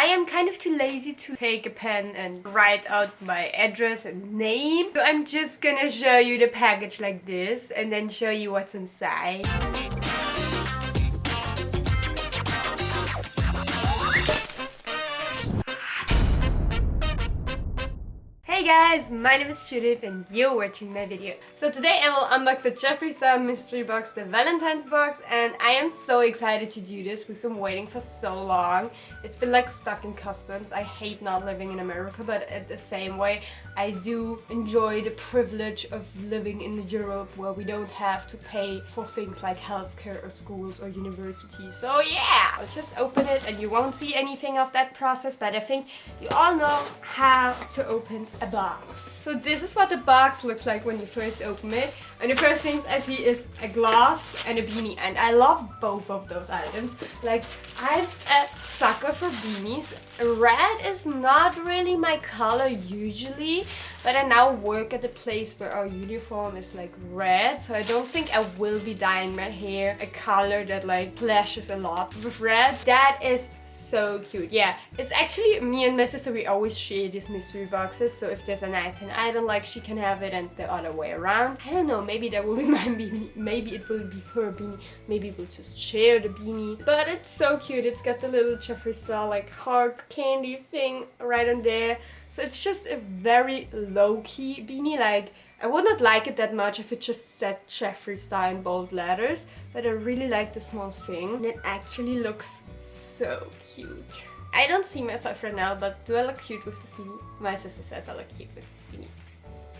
I am kind of too lazy to take a pen and write out my address and name. So I'm just gonna show you the package like this and then show you what's inside. Hey guys, my name is Judith and you're watching my video. So today I will unbox the Jeffree Star mystery box, the Valentine's box, and I am so excited to do this. We've been waiting for so long. It's been like stuck in customs. I hate not living in America, but at the same way I do enjoy the privilege of living in Europe where we don't have to pay for things like healthcare or schools or universities. So yeah, I'll just open it and you won't see anything of that process, but I think you all know how to open a box. So this is what the box looks like when you first open it, and the first things I see is a glass and a beanie, and I love both of those items. Like, I'm a sucker for beanies. Red is not really my color usually, but I now work at a place where our uniform is like red, so I don't think I will be dyeing my hair a color that like clashes a lot with red. That is so cute. Yeah, it's actually me and my sister, we always share these mystery boxes, so if there's an item I don't like, she can have it and the other way around. I don't know, maybe that will be my beanie, maybe it will be her beanie, maybe we'll just share the beanie. But it's so cute. It's got the little Jeffree Star like heart candy thing right on there. So it's just a very low-key beanie. Like, I would not like it that much if it just said Jeffree Star in bold letters, but I really like the small thing and it actually looks so cute. I don't see myself right now, but do I look cute with this beanie? My sister says I look cute with this beanie.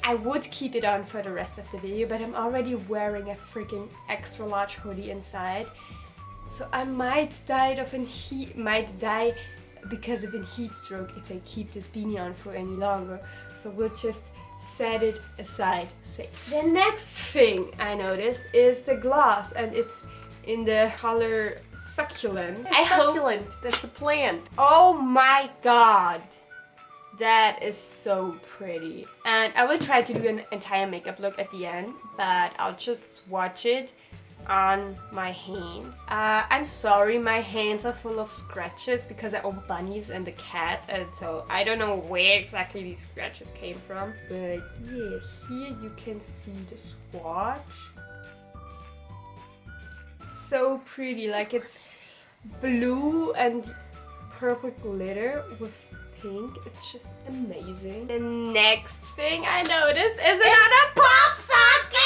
I would keep it on for the rest of the video, but I'm already wearing a freaking extra large hoodie inside. So I might die because of a heat stroke if I keep this beanie on for any longer. So we'll just set it aside safe. The next thing I noticed is the glass, and it's in the color succulent. Succulent, that's a plant. Oh my god, that is so pretty. And I will try to do an entire makeup look at the end, but I'll just swatch it on my hands. I'm sorry, my hands are full of scratches because I own bunnies and a cat, and so I don't know where exactly these scratches came from. But yeah, here you can see the swatch. So pretty, like it's blue and purple glitter with pink. It's just amazing. The next thing I noticed is another pop socket!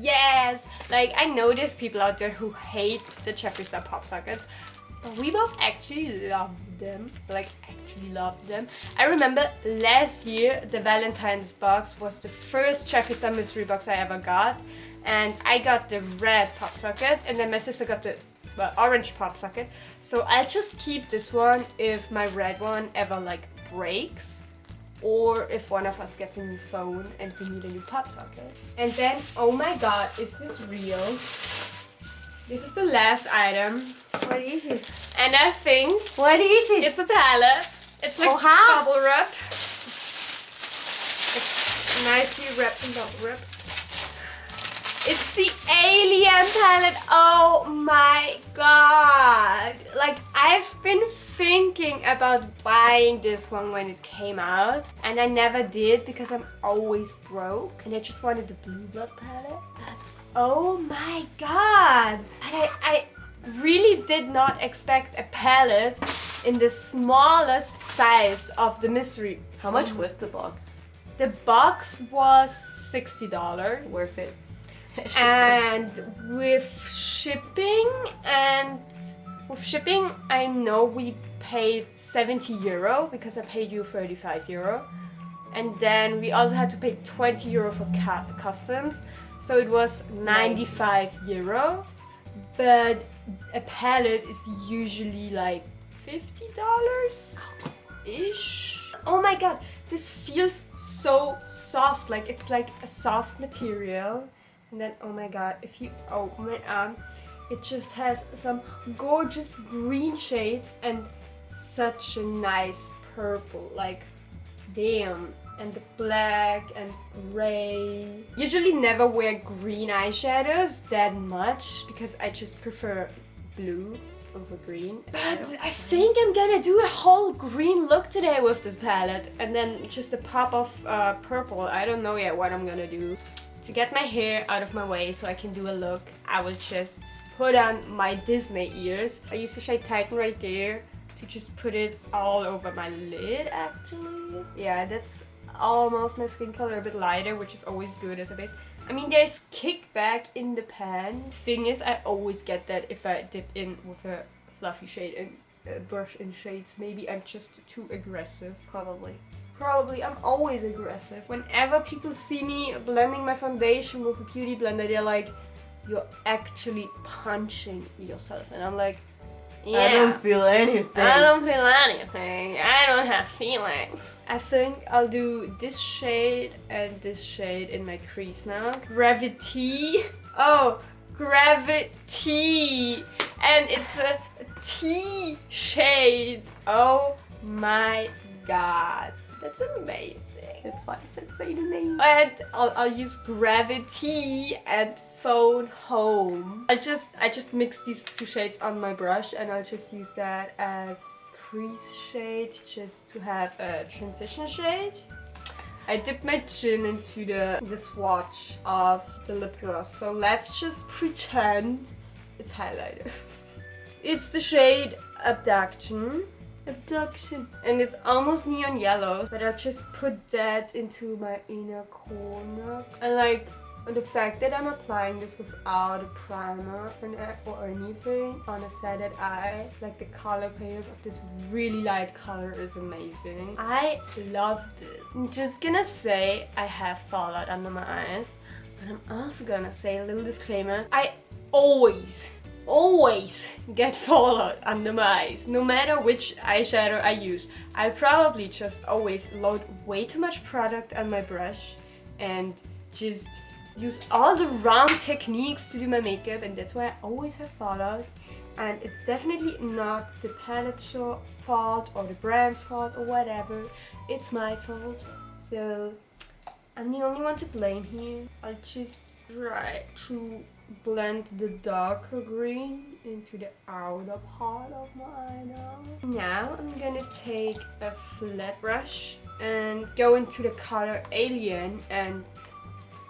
Yes! Like, I know there's people out there who hate the Jeffree Star pop sockets, but we both actually love them. Like, actually love them. I remember last year the Valentine's box was the first Jeffree Star mystery box I ever got, and I got the red pop socket, and then my sister got the orange pop socket. So I'll just keep this one if my red one ever like breaks, or if one of us gets a new phone and we need a new pop socket. And then, oh my god, is this real? This is the last item. What is it? And I think... What is it? It's a palette. It's like bubble wrap. It's nicely wrapped in bubble wrap. It's the Alien palette. Oh my god. Like, I've been thinking about buying this one when it came out, and I never did because I'm always broke, and I just wanted the Blue Blood palette. But oh my god. I really did not expect a palette in the smallest size of the mystery. How much was the box? The box was $60. Worth it. And with shipping, I know we paid 70 euro because I paid you 35 euro, and then we also had to pay 20 euro for customs, so it was 95 euro. But a palette is usually like $50 ish. Oh my god, this feels so soft. Like, it's like a soft material. And then, oh my god, if you open it up, it just has some gorgeous green shades and such a nice purple. Like, damn. And the black and gray. Usually never wear green eyeshadows that much because I just prefer blue over green. But I think I'm gonna do a whole green look today with this palette. And then just a pop of purple. I don't know yet what I'm gonna do. To get my hair out of my way so I can do a look, I will just put on my Disney ears. I use the shade Titan right there to just put it all over my lid actually. Yeah, that's almost my skin color, a bit lighter, which is always good as a base. I mean, there's kickback in the pan. Thing is, I always get that if I dip in with a fluffy shade and brush in shades. Maybe I'm just too aggressive, probably. I'm always aggressive. Whenever people see me blending my foundation with a beauty blender, they're like, you're actually punching yourself. And I'm like, yeah. I don't feel anything. I don't feel anything. I don't have feelings. I think I'll do this shade and this shade in my crease now. Gravity. Oh, Gravity. And it's a tea shade. Oh my god. That's amazing. That's why I said say the name. And I'll use Gravity and Phone Home. I just mix these two shades on my brush and I'll just use that as crease shade just to have a transition shade. I dipped my chin into the swatch of the lip gloss, so let's just pretend it's highlighter. It's the shade Abduction. And it's almost neon yellow, but I'll just put that into my inner corner. And like the fact that I'm applying this without a primer or anything on a sided eye, like the color payoff of this really light color is amazing. I love this. I'm just gonna say I have fallout under my eyes, but I'm also gonna say a little disclaimer. I always get fallout under my eyes, no matter which eyeshadow I use. I probably just always load way too much product on my brush and just use all the wrong techniques to do my makeup, and that's why I always have fallout. And it's definitely not the palette's fault or the brand's fault or whatever. It's my fault. So I'm the only one to blame here. I'll just try to blend the darker green into the outer part of my eye now. Now I'm gonna take a flat brush and go into the color Alien and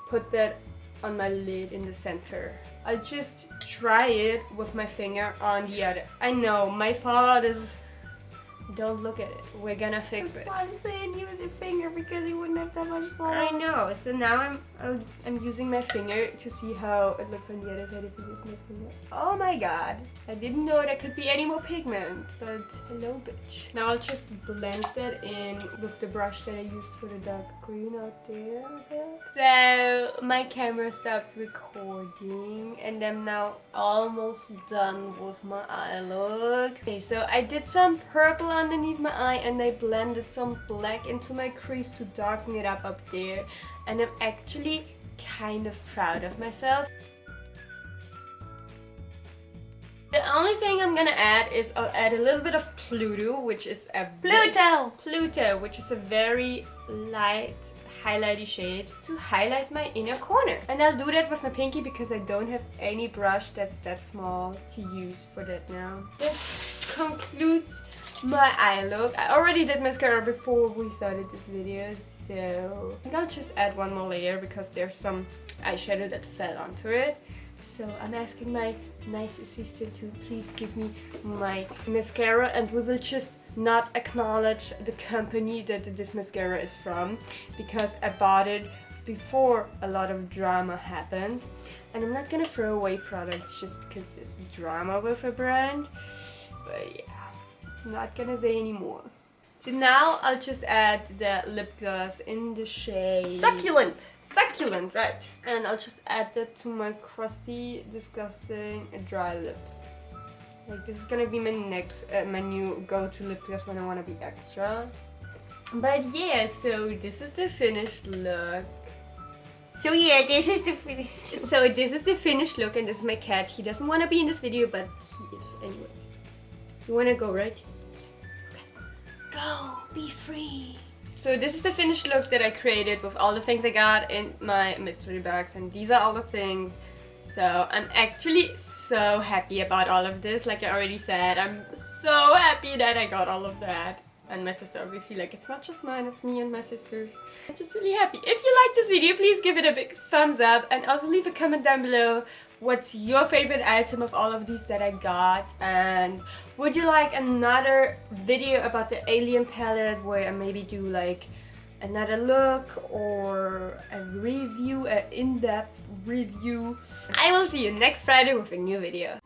put that on my lid in the center. I'll just try it with my finger on the other. I know, my fault is... Don't look at it. We're gonna fix it. That's why I'm saying use your finger, because you wouldn't have that much fun. I know. So now I'm using my finger to see how it looks on the other side if I use my finger. Oh my god. I didn't know there could be any more pigment, but hello bitch. Now I'll just blend that in with the brush that I used for the dark green out there. So my camera stopped recording and I'm now almost done with my eye look. Okay, so I did some purple underneath my eye and I blended some black into my crease to darken it up there, and I'm actually kind of proud of myself. The only thing I'm gonna add is I'll add a little bit of Pluto, which is which is a very light highlighty shade to highlight my inner corner. And I'll do that with my pinky because I don't have any brush that's that small to use for that now. This concludes my eye look. I already did mascara before we started this video, so I think I'll just add one more layer because there's some eyeshadow that fell onto it. So I'm asking my nice assistant to please give me my mascara, and we will just not acknowledge the company that this mascara is from because I bought it before a lot of drama happened, and I'm not gonna throw away products just because there's drama with a brand. But yeah, I'm not gonna say anymore. So now I'll just add the lip gloss in the shade Succulent, right? And I'll just add that to my crusty, disgusting, dry lips. Like, this is gonna be my next, my new go-to lip gloss when I wanna be extra. But yeah, so this is the finished look. So yeah, this is the finish. So this is the finished look, and this is my cat. He doesn't wanna be in this video, but he is anyways. You wanna go, right? Go, be free. So this is the finished look that I created with all the things I got in my mystery box, and these are all the things. So I'm actually so happy about all of this. Like I already said, I'm so happy that I got all of that. And my sister obviously, like it's not just mine, it's me and my sisters. I'm just really happy. If you like this video, please give it a big thumbs up and also leave a comment down below. What's your favorite item of all of these that I got? And would you like another video about the alien palette where I maybe do like another look or a review, an in-depth review? I will see you next Friday with a new video.